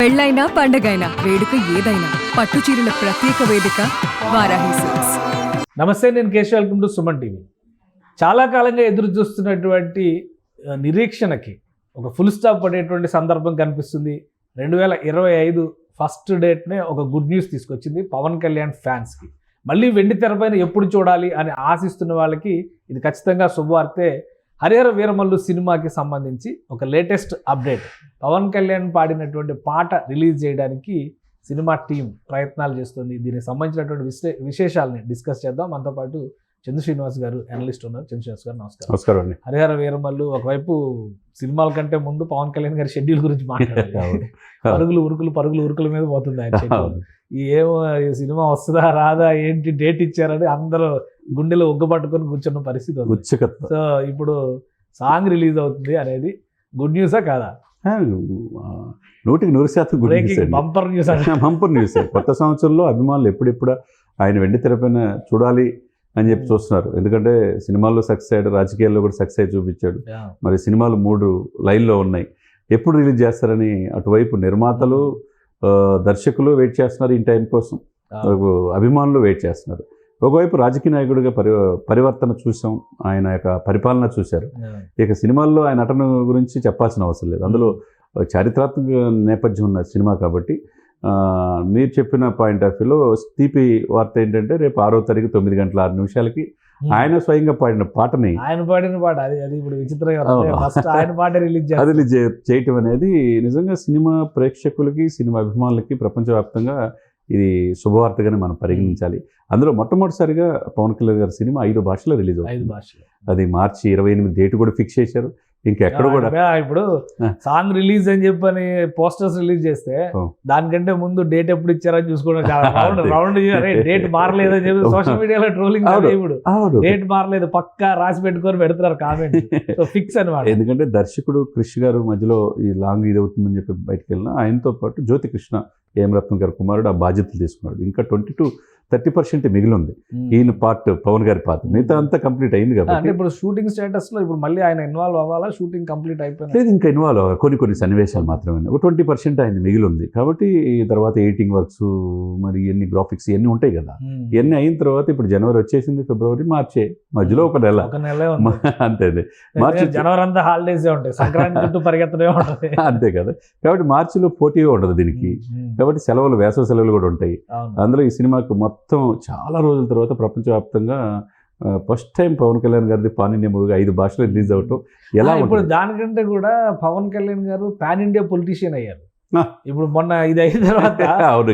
పెళ్ళైనా పండగైనా వేడుక ఏదైనా పట్టు చీరల ప్రత్యేక వేదిక వారాహి సిల్క్స్. నమస్తే, నేను Keshav. Welcome to Suman TV. చాలా కాలంగా ఎదురు చూస్తున్నటువంటి నిరీక్షణకి ఒక ఫుల్ స్టాప్ పడేటువంటి సందర్భం కనిపిస్తుంది. 2025 ఫస్ట్ డేట్నే ఒక గుడ్ న్యూస్ తీసుకొచ్చింది పవన్ కళ్యాణ్ ఫ్యాన్స్కి. మళ్ళీ వెండి తెరపైన ఎప్పుడు చూడాలి అని ఆశిస్తున్న వాళ్ళకి ఇది ఖచ్చితంగా శుభవార్తే. హరిహర వీరమల్లు సినిమాకి సంబంధించి ఒక లేటెస్ట్ అప్డేట్. పవన్ కళ్యాణ్ పాడినటువంటి పాట రిలీజ్ చేయడానికి సినిమా టీం ప్రయత్నాలు చేస్తుంది. దీనికి సంబంధించినటువంటి విశేషాలని డిస్కస్ చేద్దాం. మనతో పాటు చంద్ర శ్రీనివాస్ గారు అనలిస్ట్ ఉన్నారు. చంద్ర శ్రీనివాస్ గారు నమస్కారం. నమస్కారం అండి. హరిహర వీరమల్లు ఒకవైపు సినిమాల కంటే ముందు పవన్ కళ్యాణ్ గారి షెడ్యూల్ గురించి మాట్లాడాలి. పరుగులు ఉరుకుల మీద పోతుంది ఆయన షెడ్యూల్. ఏమో ఈ సినిమా వస్తుందా రాదా, ఏంటి డేట్ ఇచ్చారని అందరూ గుండెలో ఒగ్గపట్టుకొని కూర్చున్న పరిస్థితి ఉంది. సో ఇప్పుడు సాంగ్ రిలీజ్ అవుతుంది అనేది గుడ్ న్యూసా కాదా? 100% బంపర్ న్యూస్. Bumper news. కొత్త సంవత్సరంలో అభిమానులు ఎప్పుడెప్పుడు ఆయన వెండి తెరపైన చూడాలి అని చెప్పి చూస్తున్నారు. ఎందుకంటే సినిమాల్లో సక్సెస్ అయ్యాడు, రాజకీయాల్లో కూడా సక్సెస్ అయ్యి చూపించాడు. మరి సినిమాలు 3 లైన్లో ఉన్నాయి. ఎప్పుడు రిలీజ్ చేస్తారని అటువైపు నిర్మాతలు, దర్శకులు వెయిట్ చేస్తున్నారు ఈ టైం కోసం. అభిమానులు వెయిట్ చేస్తున్నారు. ఒకవైపు రాజకీయ నాయకుడిగా పరివర్తన చూసాం, ఆయన యొక్క పరిపాలన చూశారు. ఇక సినిమాల్లో ఆయన నటన గురించి చెప్పాల్సిన అవసరం లేదు. అందులో చారిత్రాత్మక నేపథ్యం ఉన్న సినిమా కాబట్టి మీరు చెప్పిన పాయింట్ ఆఫ్ వ్యూలో తీపి వార్త ఏంటంటే రేపు 6వ తారీఖు 9:06 ఆయన స్వయంగా పాడిన పాటని అది ఇప్పుడు విచిత్రంగా ఆయన పాట రిలీజ్ చేయటం అనేది నిజంగా సినిమా ప్రేక్షకులకి, సినిమా అభిమానులకి ప్రపంచవ్యాప్తంగా ఇది శుభవార్తగానే మనం పరిగణించాలి. అందులో మొట్టమొదటిసారిగా పవన్ కళ్యాణ్ గారి సినిమా 5 భాషలో రిలీజ్ అవుతుంది. అది మార్చి 28 డేట్ కూడా ఫిక్స్ చేశారు. ఇంకెక్కడ కూడా ఇప్పుడు సాంగ్ రిలీజ్ అని చెప్పని పోస్టర్స్ రిలీజ్ చేస్తే దానికంటే ముందు డేట్ ఎప్పుడు ఇచ్చారని చూసుకోవడం రౌండ్ డేట్ మారలేదని చెప్పి సోషల్ మీడియాలో ట్రోలింగ్. ఇప్పుడు డేట్ మారలేదు పక్కా రాసి పెట్టుకొని పెడుతున్నారు కామెంట్. ఫిక్స్ అనమాట. ఎందుకంటే దర్శకుడు క్రిష్ గారు మధ్యలో ఈ లాంగ్ ఇది అవుతుందని చెప్పి బయటకు వెళ్ళిన ఆయనతో పాటు జ్యోతి కృష్ణ ఏం గారి కుమారుడు ఆ బాధ్యతలు తీసుకున్నాడు. ఇంకా 20-30% మిగిలి ఉంది ఈయన పార్ట్, పవన్ గారి పార్ట్. మిగతా అంతా కంప్లీట్ అయింది కాబట్టి ఇప్పుడు షూటింగ్ స్టేటస్ లో ఇప్పుడు మళ్ళీ ఆయన ఇన్వాల్వ్ అవ్వాలా? షూటింగ్ కంప్లీట్ అయిపోయింది లేదు, ఇంకా ఇన్వాల్వ్ అవ్వాలి. కొన్ని సన్నివేశాలు మాత్రమే. ఒక 20% ఆయన మిగిలి ఉంది కాబట్టి తర్వాత ఎడిటింగ్ వర్క్స్, మరి ఇవన్నీ గ్రాఫిక్స్ ఇవన్నీ ఉంటాయి కదా. ఇవన్నీ అయిన తర్వాత ఇప్పుడు జనవరి వచ్చేసింది, ఫిబ్రవరి, మార్చే మధ్యలో ఒక నెల అంతే. మార్చి జనవరి అంతా హాలిడేస్ ఉంటాయి, సంక్రాంతి చుట్టూ పరిగెత్తనే ఉంటుంది అంతే కదా. కాబట్టి మార్చిలో పోటీ ఉండదు దీనికి. కాబట్టి సెలవులు, వేసవ సెలవులు కూడా ఉంటాయి. అందులో ఈ సినిమాకు మొత్తం చాలా రోజుల తర్వాత ప్రపంచవ్యాప్తంగా ఫస్ట్ టైం పవన్ కళ్యాణ్ గారిది పాన్ ఇండియా మూవీగా 5 భాషలు రిలీజ్ అవటం ఎలా ఇప్పుడు దానికంటే కూడా పవన్ కళ్యాణ్ గారు పాన్ ఇండియా పొలిటీషియన్ అయ్యారు. ఇప్పుడు మొన్న ఇది అయిన తర్వాత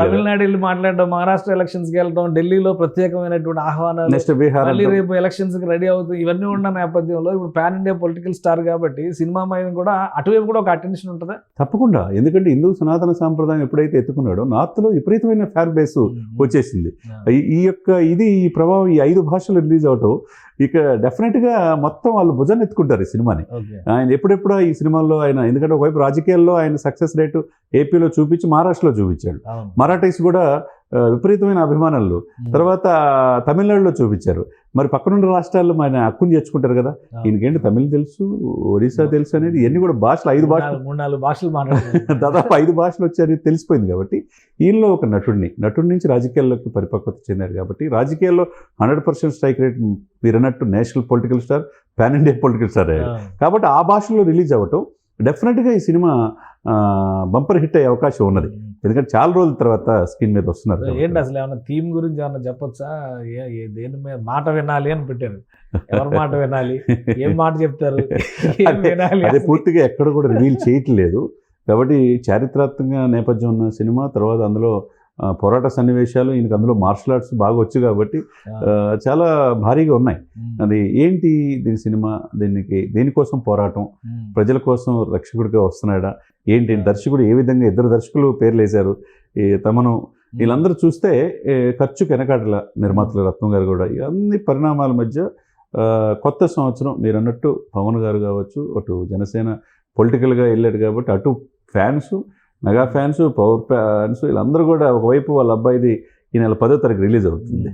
తమిళనాడు వెళ్ళి మాట్లాడడం, మహారాష్ట్ర ఎలక్షన్స్ కి వెళ్ళడం, ఢిల్లీలో ప్రత్యేకమైనటువంటి ఆహ్వానాలు, రేపు ఎలక్షన్స్ కి రెడీ అవుతుంది, ఇవన్నీ ఉన్న నేపథ్యంలో ఇప్పుడు పాన్ ఇండియా పొలిటికల్ స్టార్ కాబట్టి సినిమా మీద కూడా అటువైపు కూడా ఒక అటెన్షన్ ఉంటుందా? తప్పకుండా. ఎందుకంటే హిందూ సనాతన సాంప్రదాయం ఎప్పుడైతే ఎత్తుకున్నాడో నార్త్ లో విపరీతమైన ఫ్యాన్ బేస్ వచ్చేసింది. ఈ ప్రభావం ఈ 5 భాషలు రిలీజ్ అవటం ఇక డెఫినెట్గా మొత్తం వాళ్ళు భుజాన్ని ఎత్తుకుంటారు ఈ సినిమాని. ఆయన ఎప్పుడెప్పుడో ఈ సినిమాల్లో ఆయన, ఎందుకంటే ఒకవైపు రాజకీయాల్లో ఆయన సక్సెస్ రేటు ఏపీలో చూపించి మహారాష్ట్రలో చూపించాడు. మరాఠీస్ కూడా విపరీతమైన అభిమానులు. తర్వాత తమిళనాడులో చూపించారు. మరి పక్కనున్న రాష్ట్రాల్లో ఆయన హక్కుని చేర్చుకుంటారు కదా. ఈయనకేంటి తమిళ్ తెలుసు, ఒడిశా తెలుసు అనేది ఇవన్నీ కూడా భాషలు 5 భాషలు 3-4 భాషలు దాదాపు 5 భాషలు వచ్చాయని తెలిసిపోయింది. కాబట్టి ఈయనలో ఒక నటుడి నుంచి రాజకీయాల్లోకి పరిపక్వత చెందారు. కాబట్టి రాజకీయాల్లో 100% స్ట్రైక్ రేట్ మీరు అన్నట్టు national political star, pan India political star అయ్యారు. కాబట్టి ఆ భాషలో రిలీజ్ అవ్వటం డెఫినెట్గా ఈ సినిమా బంపర్ హిట్ అయ్యే అవకాశం ఉన్నది. ఎందుకంటే చాలా రోజుల తర్వాత స్క్రీన్ మీద వస్తున్నారు. ఏంటి అసలు ఏమన్నా థీమ్ గురించి ఏమన్నా చెప్పొచ్చా? దేని మీద మాట వినాలి అని పెట్టారు. ఎవరి మాట వినాలి, ఏం మాట చెప్తారు, అదే పూర్తిగా ఎక్కడ కూడా రివీల్ చేయట్లేదు. కాబట్టి చారిత్రాత్మక నేపథ్యం ఉన్న సినిమా. తర్వాత అందులో పోరాట సన్నివేశాలు, ఈయనకి అందులో మార్షల్ ఆర్ట్స్ బాగా వచ్చు కాబట్టి చాలా భారీగా ఉన్నాయి. అది ఏంటి దీని సినిమా, దేనికోసం పోరాటం, ప్రజల కోసం రక్షకుడిగా వస్తున్నాడా ఏంటి, దర్శకుడు ఏ విధంగా, 2 దర్శకులు పేర్లు వేశారు ఈ తమను. వీళ్ళందరూ చూస్తే ఖర్చుకు వెనకాడల నిర్మాతలు రత్నం గారు కూడా. ఇవన్నీ పరిణామాల మధ్య కొత్త సంవత్సరం మీరు అన్నట్టు పవన్ గారు కావచ్చు, అటు జనసేన పొలిటికల్గా వెళ్ళాడు కాబట్టి అటు fans, mega fans, power fans వీళ్ళందరూ కూడా ఒకవైపు వాళ్ళ అబ్బాయిది ఈ నెల 10వ తారీఖు రిలీజ్ అవుతుంది.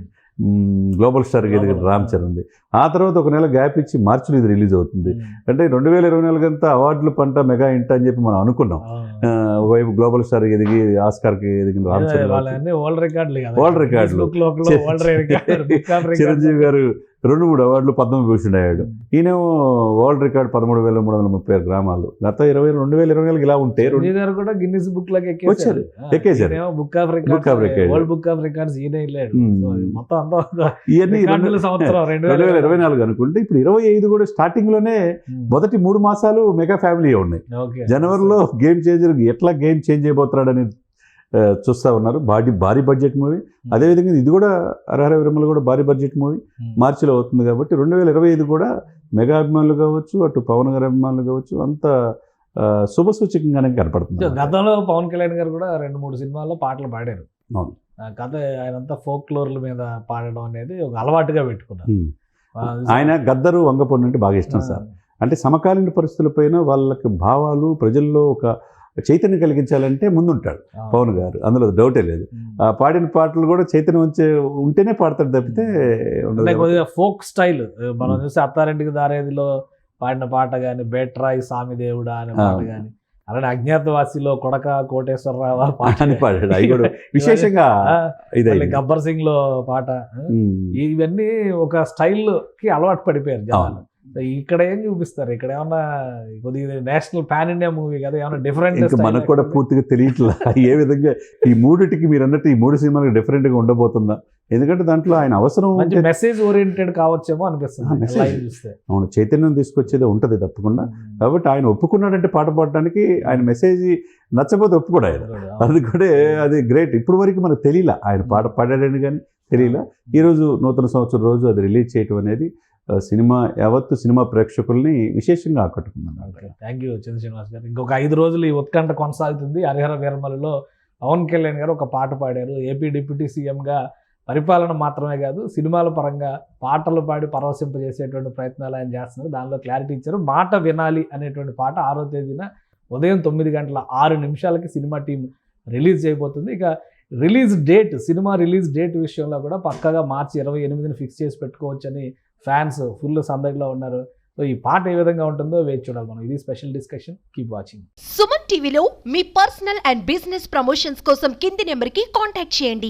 గ్లోబల్ స్టార్కి ఎదిగిన రామ్ చరణ్ది. ఆ తర్వాత ఒక నెల గ్యాప్ ఇచ్చి మార్చిలో ఇది రిలీజ్ అవుతుంది. అంటే 2024 అంతా అవార్డులు పంట మెగా ఇంట అని చెప్పి మనం అనుకున్నాం. ఒకవైపు గ్లోబల్ స్టార్ ఎదిగి ఆస్కార్కి ఎదిగిన రామ్ చరణ్, వరల్డ్ రికార్డులు, చిరంజీవి గారు 2-3 అవార్డులు, పద్మవిభూషణ్ అయ్యాడు. ఈయనేమో వరల్డ్ రికార్డ్ 13,336 గ్రామాలు. గత 2024 ఇలా ఉంటే కూడా గిన్నిస్ బుక్ లోకి వచ్చారు, ఎక్కేశారు. బుక్ ఆఫ్ రికార్డ్స్ ఈయన వెళ్ళాడు. మొత్తం ఇవన్నీ 2024 అనుకుంటే ఇప్పుడు 25 కూడా స్టార్టింగ్ లోనే మొదటి 3 మాసాలు మెగా ఫ్యామిలీ ఉన్నాయి. జనవరిలో గేమ్ చేంజర్ ఎట్లా గేమ్ చేంజ్ అయిపోతున్నాడు అనేది చూస్తూ ఉన్నారు. భారీ బడ్జెట్ మూవీ. అదేవిధంగా ఇది కూడా హరహర వీరమల కూడా భారీ బడ్జెట్ మూవీ మార్చిలో అవుతుంది. కాబట్టి 2025 కూడా మెగా అభిమానులు కావచ్చు, అటు పవన్ గారి అభిమానులు కావచ్చు, అంత శుభసూచకంగానే కనపడుతుంది. గతంలో పవన్ కళ్యాణ్ గారు కూడా 2-3 సినిమాల్లో పాటలు పాడారు. అవును, కథ ఆయనంతా ఫోక్లోర్ల మీద పాడడం అనేది ఒక అలవాటుగా పెట్టుకున్నారు. ఆయన గద్దరు, వంగపొండు అంటే బాగా ఇష్టం సార్. అంటే సమకాలీన పరిస్థితులపైన వాళ్ళకి భావాలు ప్రజల్లో ఒక చైతన్యం కలిగించాలంటే ముందుంటాడు పవన్ గారు, అందులో డౌటే లేదు. ఆ పాడిన పాటలు కూడా చైతన్యం ఉంటేనే పాడతాడు తప్పితే కొద్దిగా ఫోక్ స్టైల్. మనం చూస్తే అత్తారింటికి దారేదిలో పాడిన పాట కానీ, బేట్రాయి సామి దేవుడా అనే పాట కానీ, అలానే అజ్ఞాతవాసిలో కొడక కోటేశ్వరరావు పాటని పాడాడు. అవి కూడా విశేషంగా గబ్బర్ సింగ్ లో పాట. ఇవన్నీ ఒక స్టైల్ కి అలవాటు పడిపోయారు జనాలు. ఇక్కడ ఏం చూపిస్తారు? ఇక్కడ ఏమన్నా కొద్దిగా నేషనల్ పాన్ ఇండియా మూవీ కదా, ఏమన్నా డిఫరెంట్ మనకు కూడా పూర్తిగా తెలియట్లా ఏ విధంగా ఈ మూడిటికి మీరు అన్నట్టు ఈ 3 సినిమాలకు డిఫరెంట్ గా ఉండబోతుందా? ఎందుకంటే దాంట్లో ఆయన అవసరం మెసేజ్ ఓరియంటెడ్ కావచ్చేమో అనిపిస్తుంది. అవును, చైతన్యం తీసుకొచ్చేదే ఉంటది తప్పకుండా. కాబట్టి ఆయన ఒప్పుకున్నాడంటే పాట పాడడానికి, ఆయన మెసేజ్ నచ్చకపోతే ఒప్పుకోడు ఆయన. అది కూడా అది గ్రేట్. ఇప్పుడు వరకు మనకు తెలియలా ఆయన పాట పాడాడని కానీ తెలియలా. ఈరోజు నూతన సంవత్సరం రోజు అది రిలీజ్ చేయటం అనేది సినిమా యావత్తు సినిమా ప్రేక్షకుల్ని విశేషంగా ఆకట్టుకున్నాను. థ్యాంక్ యూ చంద్ర శ్రీనివాస్ గారు. ఇంకొక 5 రోజులు ఈ ఉత్కంఠ కొనసాగుతుంది. హరిహర వీరమలలో పవన్ కళ్యాణ్ గారు ఒక పాట పాడారు. ఏపీ డిప్యూటీ సీఎంగా పరిపాలన మాత్రమే కాదు, సినిమాల పరంగా పాటలు పాడి పరవశింపజేసేటువంటి ప్రయత్నాలు ఆయన చేస్తున్నారు. దానిలో క్లారిటీ ఇచ్చారు. మాట వినాలి అనేటువంటి పాట 6వ తేదీన ఉదయం 9:06 సినిమా టీం రిలీజ్ చేయబోతుంది. ఇక release date, cinema release date విషయంలో కూడా పక్కాగా మార్చి 28ని ఫిక్స్ చేసి పెట్టుకోవచ్చని ఫ్యాన్స్ ఫుల్ సందడిలో ఉన్నారు. సో ఈ పాట ఏ విధంగా ఉంటుందో వేచి చూడాలి మనం. ఇది special discussion. Keep watching. Suman టీవీలో మీ పర్సనల్ అండ్ బిజినెస్ ప్రమోషన్స్ కోసం కింది నెంబర్కి కాంటాక్ట్ చేయండి.